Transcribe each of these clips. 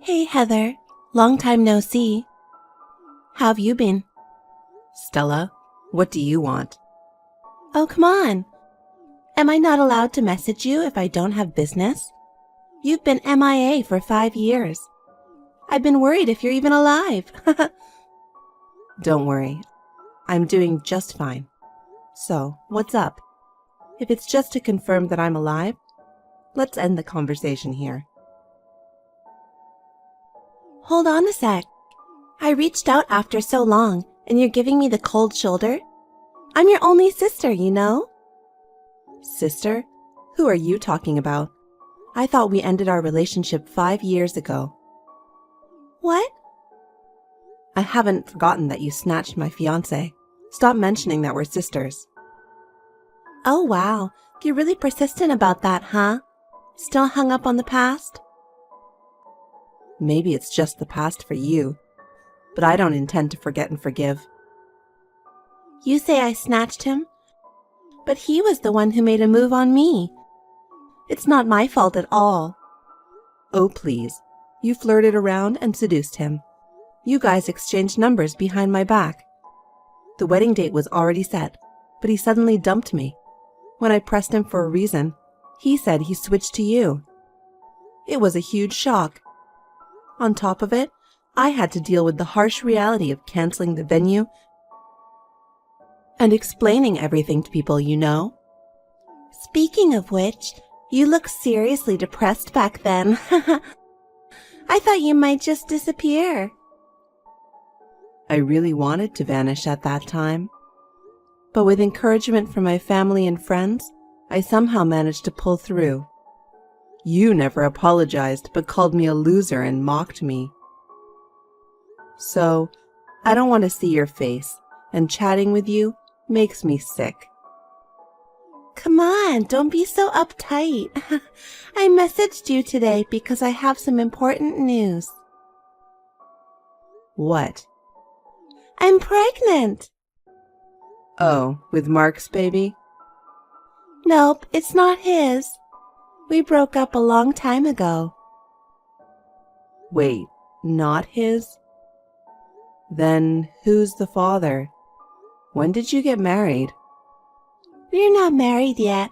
Hey, Heather. Long time no see. How've you been? Stella, what do you want? Oh, come on. Am I not allowed to message you if I don't have business? You've been MIA for 5 years. I've been worried if you're even alive. Don't worry. I'm doing just fine. So, what's up? If it's just to confirm that I'm alive, let's end the conversation here. Hold on a sec. I reached out after so long, and you're giving me the cold shoulder? I'm your only sister, you know? Sister? Who are you talking about? I thought we ended our relationship 5 years ago. What? I haven't forgotten that you snatched my fiancé. Stop mentioning that we're sisters. Oh, wow. You're really persistent about that, huh? Still hung up on the past? Maybe it's just the past for you, but I don't intend to forget and forgive. You say I snatched him, but he was the one who made a move on me. It's not my fault at all. Oh, please. You flirted around and seduced him. You guys exchanged numbers behind my back. The wedding date was already set, but he suddenly dumped me. When I pressed him for a reason, he said he switched to you. It was a huge shock. On top of it, I had to deal with the harsh reality of canceling the venue and explaining everything to people you know. Speaking of which, you looked seriously depressed back then. I thought you might just disappear. I really wanted to vanish at that time. But with encouragement from my family and friends, I somehow managed to pull through. You never apologized but called me a loser and mocked me. So, I don't want to see your face, and chatting with you makes me sick. Come on, don't be so uptight. I messaged you today because I have some important news. What? I'm pregnant. Oh, with Mark's baby? Nope, it's not his. We broke up a long time ago. Wait, not his? Then who's the father? When did you get married? We're not married yet.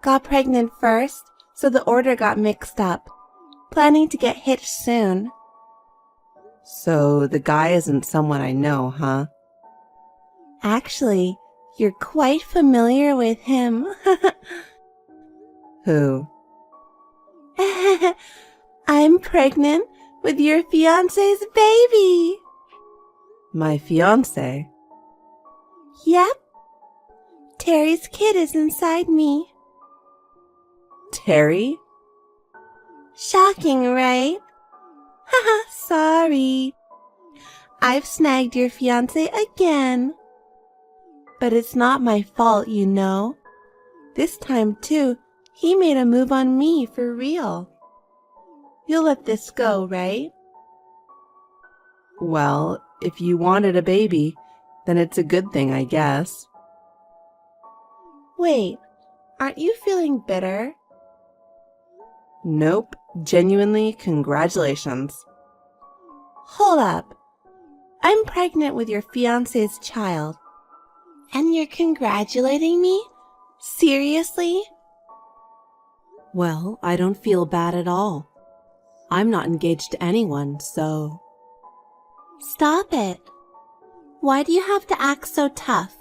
Got pregnant first, so the order got mixed up. Planning to get hitched soon. So the guy isn't someone I know, huh? Actually, you're quite familiar with him. Who? I'm pregnant with your fiancé's baby. My fiancé? Yep. Terry's kid is inside me. Terry? Shocking, right? Haha, sorry. I've snagged your fiancé again. But it's not my fault, you know. This time, too, he made a move on me for real. You'll let this go, right? Well, if you wanted a baby, then it's a good thing, I guess. Wait, aren't you feeling bitter? Nope. Genuinely, congratulations. Hold up. I'm pregnant with your fiancé's child. And you're congratulating me? Seriously? Well, I don't feel bad at all. I'm not engaged to anyone, so... Stop it. Why do you have to act so tough?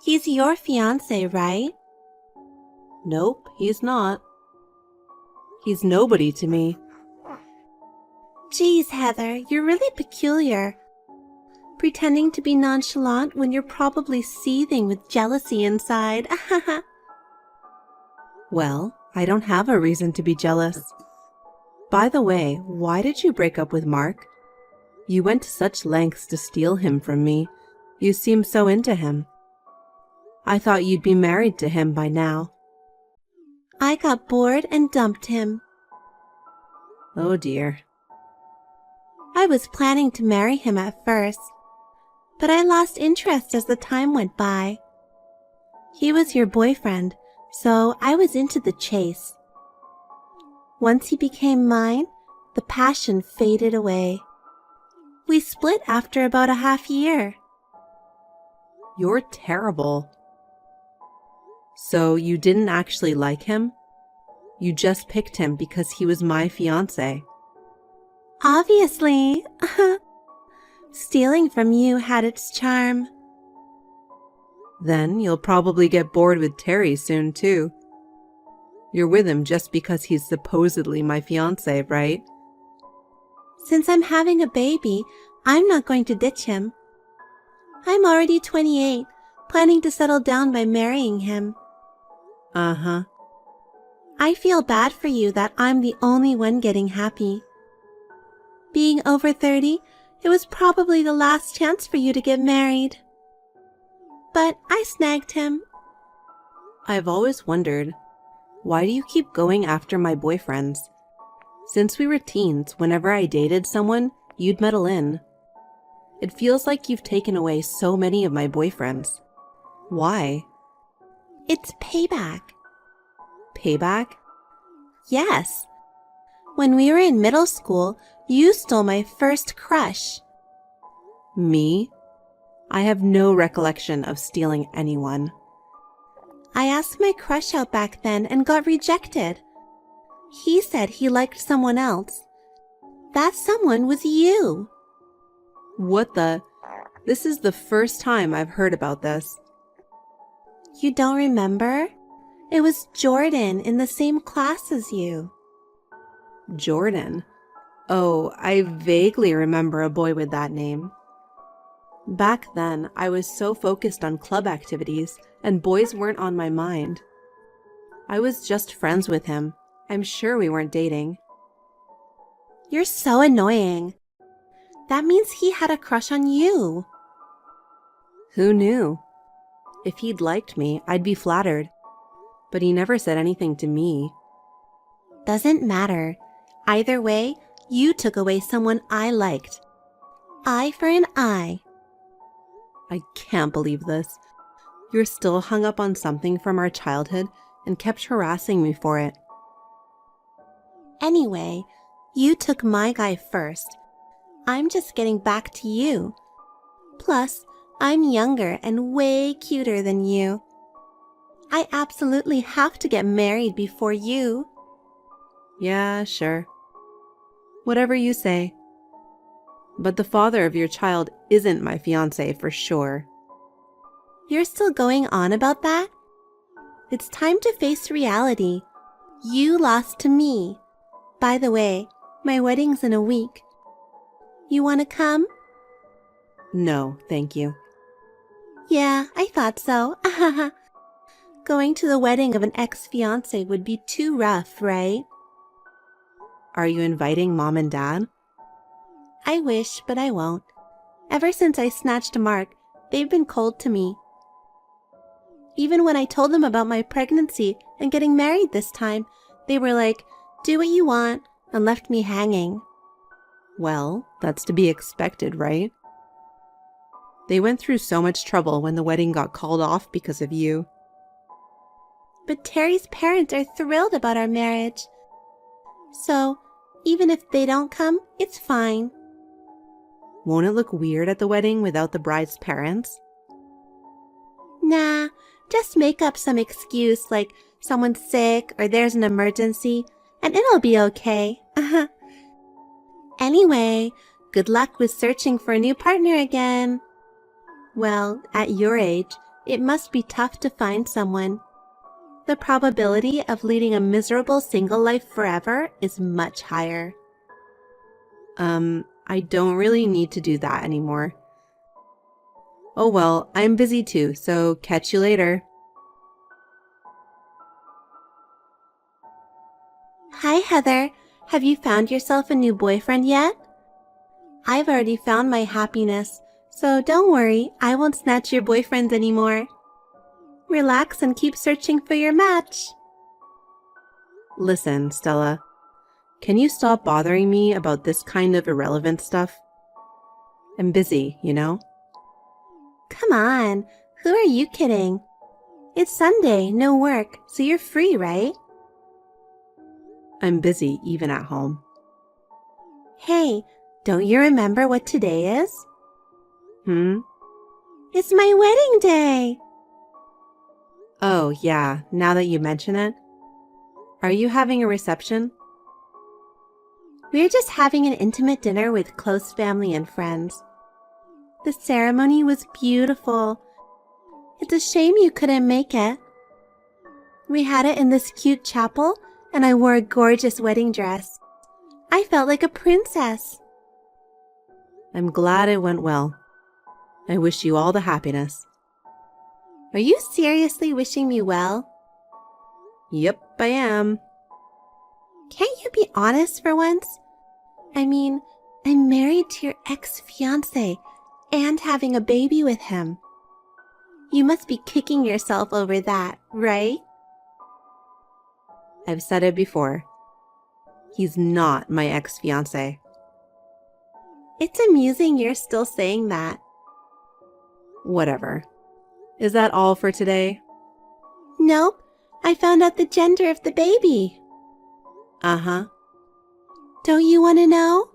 He's your fiancé, right? Nope, he's not. He's nobody to me. Geez, Heather, you're really peculiar. Pretending to be nonchalant when you're probably seething with jealousy inside. Well, I don't have a reason to be jealous. By the way, why did you break up with Mark? You went to such lengths to steal him from me. You seem so into him. I thought you'd be married to him by now. I got bored and dumped him. Oh dear. I was planning to marry him at first, but I lost interest as the time went by. He was your boyfriend, so I was into the chase. Once he became mine, The passion faded away. We split after about a half year. You're terrible. So you didn't actually like him? You just picked him because he was my fiancé. Obviously. Stealing from you had its charm. Then you'll probably get bored with Terry soon, too. You're with him just because he's supposedly my fiancé, right? Since I'm having a baby, I'm not going to ditch him. I'm already 28, planning to settle down by marrying him. Uh-huh. I feel bad for you that I'm the only one getting happy. Being over 30, it was probably the last chance for you to get married. But I snagged him. I've always wondered, why do you keep going after my boyfriends? Since we were teens, whenever I dated someone, you'd meddle in. It feels like you've taken away so many of my boyfriends. Why? It's payback. Payback? Yes. When we were in middle school, you stole my first crush. Me? I have no recollection of stealing anyone. I asked my crush out back then and got rejected. He said he liked someone else. That someone was you. What the? This is the first time I've heard about this. You don't remember? It was Jordan in the same class as you. Jordan? Oh, I vaguely remember a boy with that name. Back then, I was so focused on club activities, and boys weren't on my mind. I was just friends with him. I'm sure we weren't dating. You're so annoying. That means he had a crush on you. Who knew? If he'd liked me, I'd be flattered. But he never said anything to me. Doesn't matter. Either way, you took away someone I liked. Eye for an eye. I can't believe this. You're still hung up on something from our childhood and kept harassing me for it. Anyway, you took my guy first. I'm just getting back to you. Plus, I'm younger and way cuter than you. I absolutely have to get married before you. Yeah, sure. Whatever you say. But the father of your child isn't my fiancé for sure. You're still going on about that? It's time to face reality. You lost to me. By the way, my wedding's in a week. You want to come? No, thank you. Yeah, I thought so. Going to the wedding of an ex-fiancé would be too rough, right? Are you inviting Mom and Dad? I wish, but I won't. Ever since I snatched Mark, they've been cold to me. Even when I told them about my pregnancy and getting married this time, they were like, do what you want, and left me hanging. Well, that's to be expected, right? They went through so much trouble when the wedding got called off because of you. But Terry's parents are thrilled about our marriage. So, even if they don't come, it's fine. Won't it look weird at the wedding without the bride's parents? Nah, just make up some excuse like someone's sick or there's an emergency, and it'll be okay. Anyway, good luck with searching for a new partner again. Well, at your age, it must be tough to find someone. The probability of leading a miserable single life forever is much higher. I don't really need to do that anymore. Oh well, I'm busy too, so catch you later. Hi, Heather. Have you found yourself a new boyfriend yet? I've already found my happiness, so don't worry, I won't snatch your boyfriends anymore. Relax and keep searching for your match. Listen, Stella, can you stop bothering me about this kind of irrelevant stuff? I'm busy, you know? Come on, who are you kidding? It's Sunday, no work, so you're free, right? I'm busy even at home. Hey, don't you remember what today is? It's my wedding day. Oh, yeah, now that you mention it. Are you having a reception? We're just having an intimate dinner with close family and friends. The ceremony was beautiful. It's a shame you couldn't make it. We had it in this cute chapel, and I wore a gorgeous wedding dress. I felt like a princess. I'm glad it went well. I wish you all the happiness. Are you seriously wishing me well? Yep, I am. Can't you be honest for once? I mean, I'm married to your ex-fiancé and having a baby with him. You must be kicking yourself over that, right? I've said it before. He's not my ex-fiancé. It's amusing you're still saying that. Whatever. Is that all for today? Nope, I found out the gender of the baby. Uh-huh. Don't you want to know?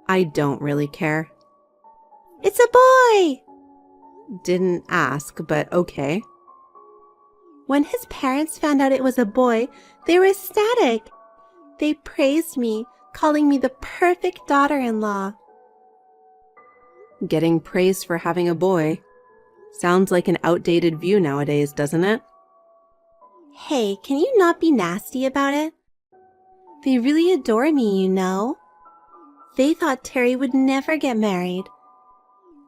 I don't really care. It's a boy! Didn't ask, but okay. When his parents found out it was a boy, they were ecstatic. They praised me, calling me the perfect daughter-in-law. Getting praised for having a boy sounds like an outdated view nowadays, doesn't it? Hey, can you not be nasty about it? They really adore me, you know. They thought Terry would never get married.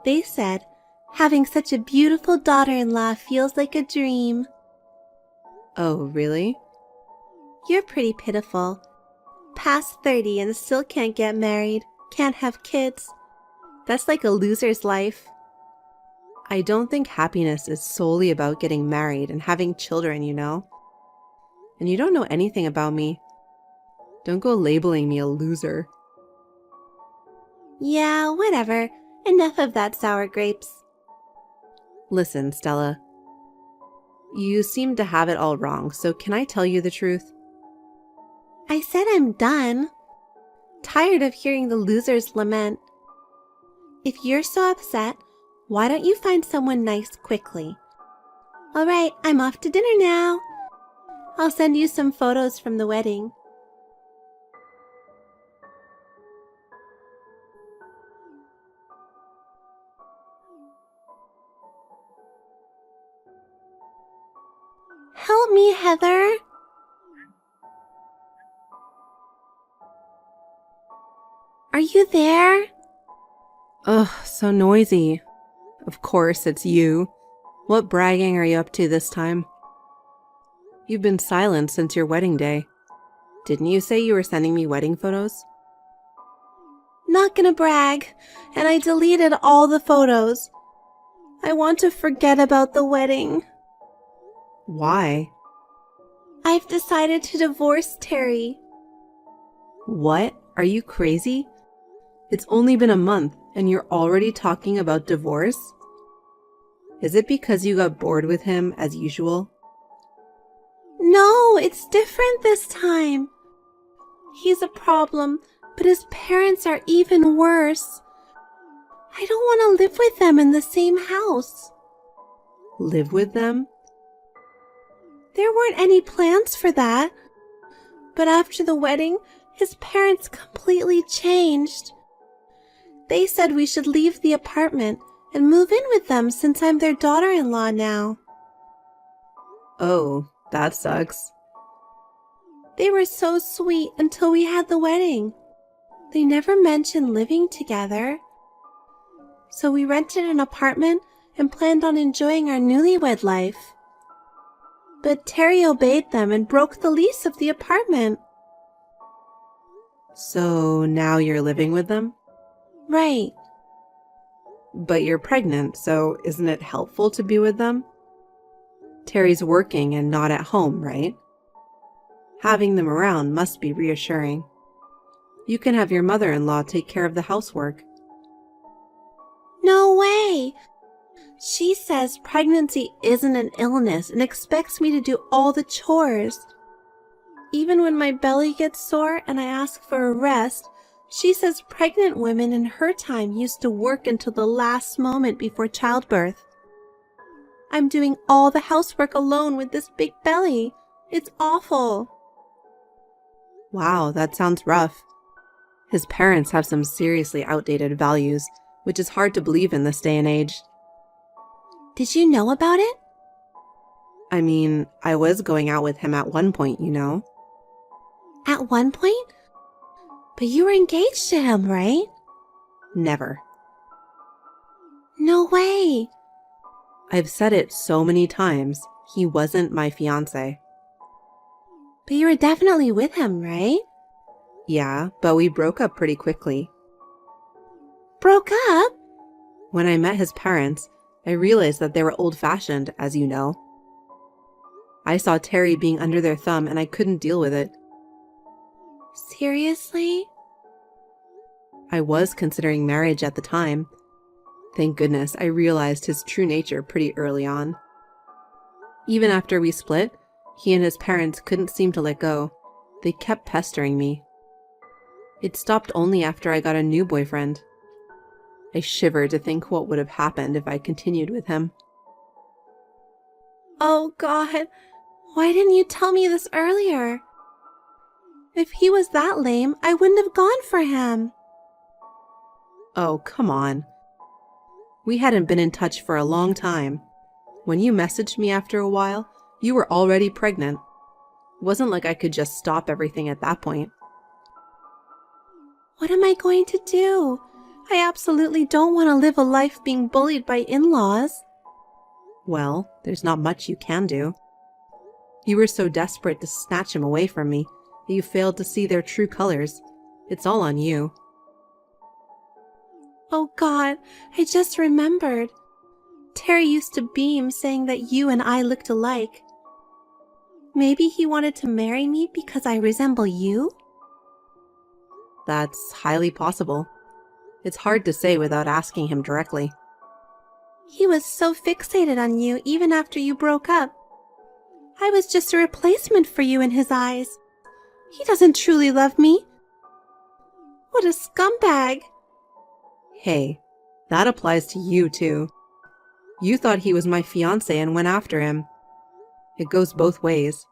They said, having such a beautiful daughter-in-law feels like a dream. Oh, really? You're pretty pitiful. Past 30 and still can't get married, can't have kids. That's like a loser's life. I don't think happiness is solely about getting married and having children, you know? And you don't know anything about me. Don't go labeling me a loser. Yeah, whatever. Enough of that sour grapes. Listen, Stella. You seem to have it all wrong, so can I tell you the truth? I said I'm done. Tired of hearing the losers lament. If you're so upset, why don't you find someone nice quickly? All right, I'm off to dinner now. I'll send you some photos from the wedding. Help me, Heather. Are you there? Ugh, so noisy. Of course, it's you. What bragging are you up to this time? You've been silent since your wedding day. Didn't you say you were sending me wedding photos? Not gonna brag, and I deleted all the photos. I want to forget about the wedding. Why? I've decided to divorce Terry. What? Are you crazy? It's only been a month and you're already talking about divorce? Is it because you got bored with him as usual? No, it's different this time. He's a problem, but his parents are even worse. I don't want to live with them in the same house. Live with them? There weren't any plans for that. But after the wedding, his parents completely changed. They said we should leave the apartment and move in with them since I'm their daughter-in-law now. Oh, that sucks. They were so sweet until we had the wedding. They never mentioned living together. So we rented an apartment and planned on enjoying our newlywed life. But Terry obeyed them and broke the lease of the apartment. So now you're living with them? Right. But you're pregnant, so isn't it helpful to be with them? Terry's working and not at home, right? Having them around must be reassuring. You can have your mother-in-law take care of the housework. No way! She says pregnancy isn't an illness and expects me to do all the chores. Even when my belly gets sore and I ask for a rest, She says pregnant women in her time used to work until the last moment before childbirth. I'm doing all the housework alone with this big belly. It's awful. Wow, that sounds rough. His parents have some seriously outdated values, which is hard to believe in this day and age. Did you know about it? I mean, I was going out with him at one point, you know. At one point? But you were engaged to him, right? Never. No way. I've said it so many times. He wasn't my fiancé. But you were definitely with him, right? Yeah, but we broke up pretty quickly. Broke up? When I met his parents, I realized that they were old-fashioned, as you know. I saw Terry being under their thumb and I couldn't deal with it. Seriously? I was considering marriage at the time. Thank goodness I realized his true nature pretty early on. Even after we split, he and his parents couldn't seem to let go. They kept pestering me. It stopped only after I got a new boyfriend. I shiver to think what would have happened if I continued with him. Oh God, why didn't you tell me this earlier? If he was that lame, I wouldn't have gone for him. Oh, come on. We hadn't been in touch for a long time. When you messaged me after a while, you were already pregnant. It wasn't like I could just stop everything at that point. What am I going to do? I absolutely don't want to live a life being bullied by in-laws. Well, there's not much you can do. You were so desperate to snatch him away from me that you failed to see their true colors. It's all on you. Oh God, I just remembered. Terry used to beam saying that you and I looked alike. Maybe he wanted to marry me because I resemble you? That's highly possible. It's hard to say without asking him directly. He was so fixated on you even after you broke up. I was just a replacement for you in his eyes. He doesn't truly love me. What a scumbag. Hey, that applies to you too. You thought he was my fiancé and went after him. It goes both ways.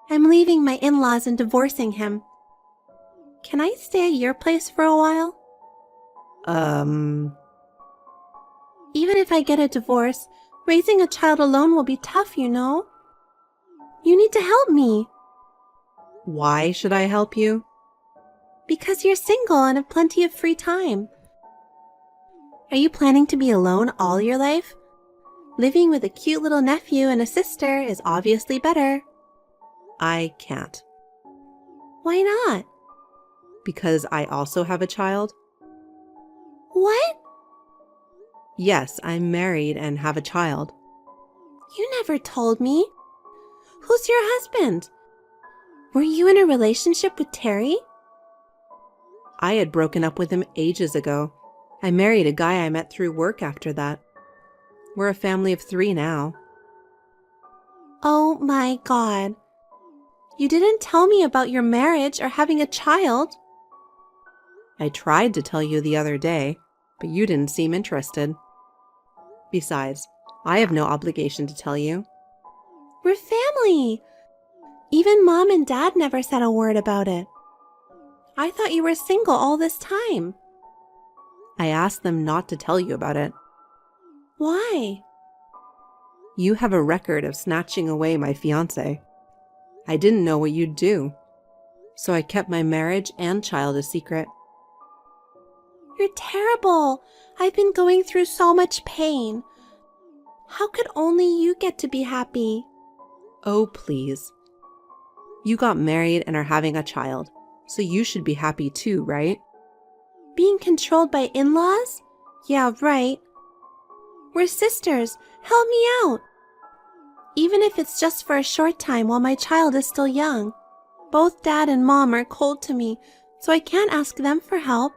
I'm leaving my in-laws and divorcing him. Can I stay at your place for a while? Even if I get a divorce, raising a child alone will be tough, you know? You need to help me. Why should I help you? Because you're single and have plenty of free time. Are you planning to be alone all your life? Living with a cute little nephew and a sister is obviously better. I can't. Why not? Because I also have a child? What? Yes, I'm married and have a child. You never told me. Who's your husband? Were you in a relationship with Terry? I had broken up with him ages ago. I married a guy I met through work after that. We're a family of 3 now. Oh my God. You didn't tell me about your marriage or having a child. I tried to tell you the other day, but you didn't seem interested. Besides, I have no obligation to tell you. We're family. Even Mom and Dad never said a word about it. I thought you were single all this time. I asked them not to tell you about it. Why? You have a record of snatching away my fiancé. I didn't know what you'd do, so I kept my marriage and child a secret. You're terrible. I've been going through so much pain. How could only you get to be happy? Oh, please. You got married and are having a child, so you should be happy too, right? Being controlled by in-laws? Yeah, right. We're sisters. Help me out. Even if it's just for a short time while my child is still young. Both Dad and Mom are cold to me, so I can't ask them for help.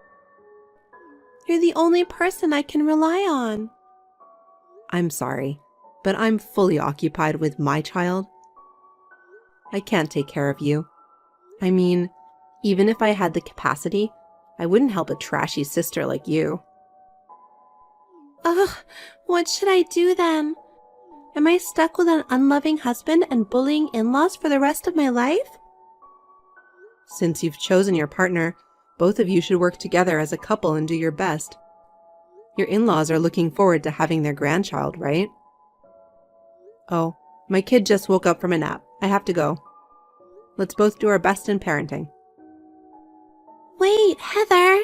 You're the only person I can rely on. I'm sorry, but I'm fully occupied with my child. I can't take care of you. I mean, Even if I had the capacity, I wouldn't help a trashy sister like you. Ugh, what should I do then? Am I stuck with an unloving husband and bullying in-laws for the rest of my life? Since you've chosen your partner, both of you should work together as a couple and do your best. Your in-laws are looking forward to having their grandchild, right? Oh, my kid just woke up from a nap. I have to go. Let's both do our best in parenting. Wait, Heather!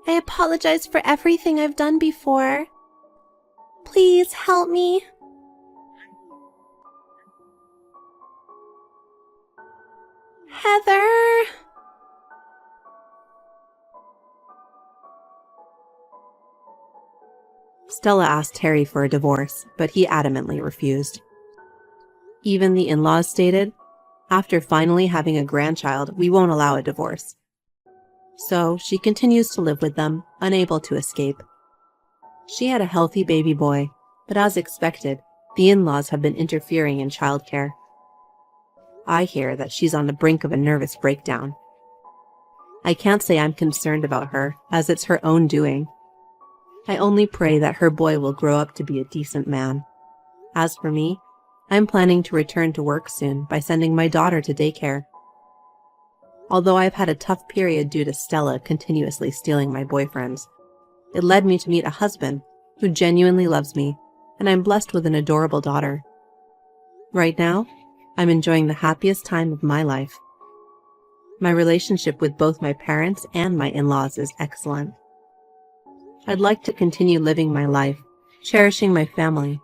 I apologize for everything I've done before. Please help me. Heather! Stella asked Harry for a divorce, but he adamantly refused. Even the in-laws stated, after finally having a grandchild, we won't allow a divorce. So she continues to live with them, unable to escape. She had a healthy baby boy, but as expected, the in-laws have been interfering in childcare. I hear that she's on the brink of a nervous breakdown. I can't say I'm concerned about her, as it's her own doing. I only pray that her boy will grow up to be a decent man. As for me, I'm planning to return to work soon by sending my daughter to daycare. Although I've had a tough period due to Stella continuously stealing my boyfriends, it led me to meet a husband who genuinely loves me, and I'm blessed with an adorable daughter. Right now, I'm enjoying the happiest time of my life. My relationship with both my parents and my in-laws is excellent. I'd like to continue living my life, cherishing my family,